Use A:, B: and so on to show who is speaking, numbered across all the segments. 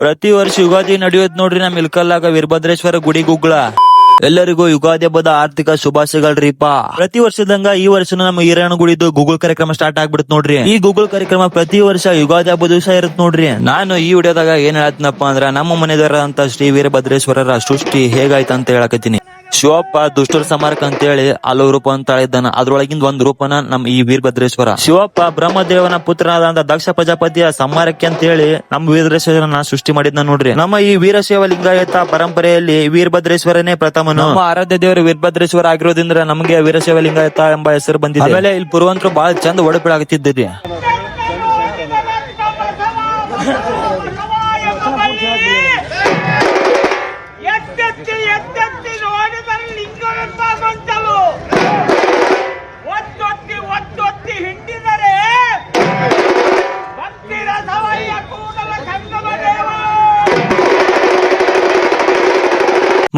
A: ಪ್ರತಿ ವರ್ಷ ಯುಗಾದಿ ನಡೆಯೋದ್ ನೋಡ್ರಿ ನಮ್ ಇಲ್ಕಲ್ಲಾಗ ವೀರಭದ್ರೇಶ್ವರ ಗುಡಿ ಗುಗ್ಗಳ. ಎಲ್ಲರಿಗೂ ಯುಗಾದಿ ಹಬ್ಬದ ಆರ್ಥಿಕ ಶುಭಾಶಯಗಳ್ರಿಪ್ಪ. ಪ್ರತಿ ವರ್ಷದಂಗ ಈ ವರ್ಷ ನಮ್ಮ ಈರಣ್ಣ ಗುಡಿದು ಗೂಗಲ್ ಕಾರ್ಯಕ್ರಮ ಸ್ಟಾರ್ಟ್ ಆಗ್ಬಿಡುತ್ತೆ ನೋಡ್ರಿ. ಈ ಗೂಗಲ್ ಕಾರ್ಯಕ್ರಮ ಪ್ರತಿ ವರ್ಷ ಯುಗಾದಿ ಹಬ್ಬದ ದಿವಸ ಇರುತ್ತೆ ನೋಡ್ರಿ. ನಾನು ಈ ವಿಡಿಯೋದಾಗ ಏನ್ ಹೇಳ್ತೀನಪ್ಪ ಅಂದ್ರ ನಮ್ಮ ಮನೆದವರ ಅಂತ ಶ್ರೀ ವೀರಭದ್ರೇಶ್ವರರ ಸೃಷ್ಟಿ ಹೇಗಾಯ್ತ ಅಂತ ಹೇಳಕತ್ತೀನಿ. ಶಿವಪ್ಪ ದುಷ್ಟರ ಸಮಾರಕ ಅಂತ ಹೇಳಿ ಹಲವು ರೂಪ ಅಂತ ಹೇಳಿದ್ದಾನ. ಅದ್ರೊಳಗಿಂದ ಒಂದ್ ರೂಪನ ನಮ್ ಈ ವೀರಭದ್ರೇಶ್ವರ. ಶಿವಪ್ಪ ಬ್ರಹ್ಮದೇವನ ಪುತ್ರನಾದ ದಕ್ಷ ಪ್ರಜಾಪತಿಯ ಸಮಾರಕ್ಕೆ ಅಂತ ಹೇಳಿ ನಮ್ ವೀರಭದ್ರೇಶ್ವರನ ಸೃಷ್ಟಿ ಮಾಡಿದ್ನ ನೋಡ್ರಿ. ನಮ್ಮ ಈ ವೀರಶೈವ ಲಿಂಗಾಯತ ಪರಂಪರೆಯಲ್ಲಿ ವೀರಭದ್ರೇಶ್ವರನೇ ಪ್ರಥಮನು. ನಮ್ಮ ಆರಾಧ್ಯ ದೇವರು ವೀರಭದ್ರೇಶ್ವರ ಆಗಿರೋದ್ರಿಂದ ನಮಗೆ ವೀರಶೈವ ಲಿಂಗಾಯತ ಎಂಬ ಹೆಸರು ಬಂದಿದೆ. ಆಮೇಲೆ ಇಲ್ಲಿ ಪುರುವಂತರು ಬಹಳ ಚಂದ ಒಡಪಿಡಾಗುತ್ತಿದ್ದೀರಿ.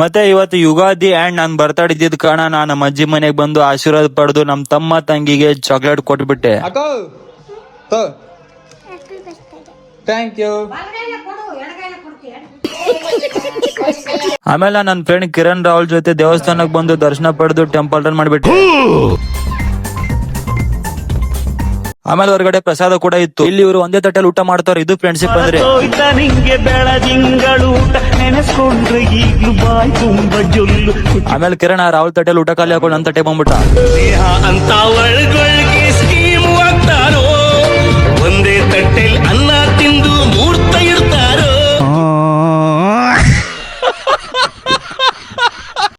A: ಮತ್ತೆ ಇವತ್ತು ಯುಗಾದಿ ಅಂಡ್ ನಾನ್ ಬರ್ತಡೇ ಇದ್ದಿದ್ ಕಾರಣ ನಾನು ನಮ್ಮ ಅಜ್ಜಿ ಮನೆಗೆ ಬಂದು ಆಶೀರ್ವಾದ ಪಡೆದು ನಮ್ ತಮ್ಮ ತಂಗಿಗೆ ಚಾಕ್ಲೇಟ್ ಕೊಟ್ಬಿಟ್ಟೆ. ಆಮೇಲೆ ನನ್ನ ಫ್ರೆಂಡ್ ಕಿರಣ್ ರಾಹುಲ್ ಜೊತೆ ದೇವಸ್ಥಾನಕ್ಕೆ ಬಂದು ದರ್ಶನ ಪಡೆದು ಟೆಂಪಲ್ ರನ್ ಮಾಡ್ಬಿಟ್ಟೆ. ಆಮೇಲೆ ಹೊರಗಡೆ ಪ್ರಸಾದ ಕೂಡ ಇತ್ತು. ಇಲ್ಲಿ ಇವರು ಒಂದೇ ತಟ್ಟೆಲ್ ಊಟ ಮಾಡ್ತಾರೆ. ಇದು ಫ್ರೆಂಡ್ಶಿಪ್ ಅಂದ್ರೆ. ಆಮೇಲೆ ಕಿರಣ್ ರಾಹುಲ್ ತಟ್ಟೆಲ್ ಊಟ ಖಾಲಿ ಹಾಕೊಂಡು ನನ್ನ ತಟ್ಟೆ ಬಂದ್ಬಿಟ್ಟ.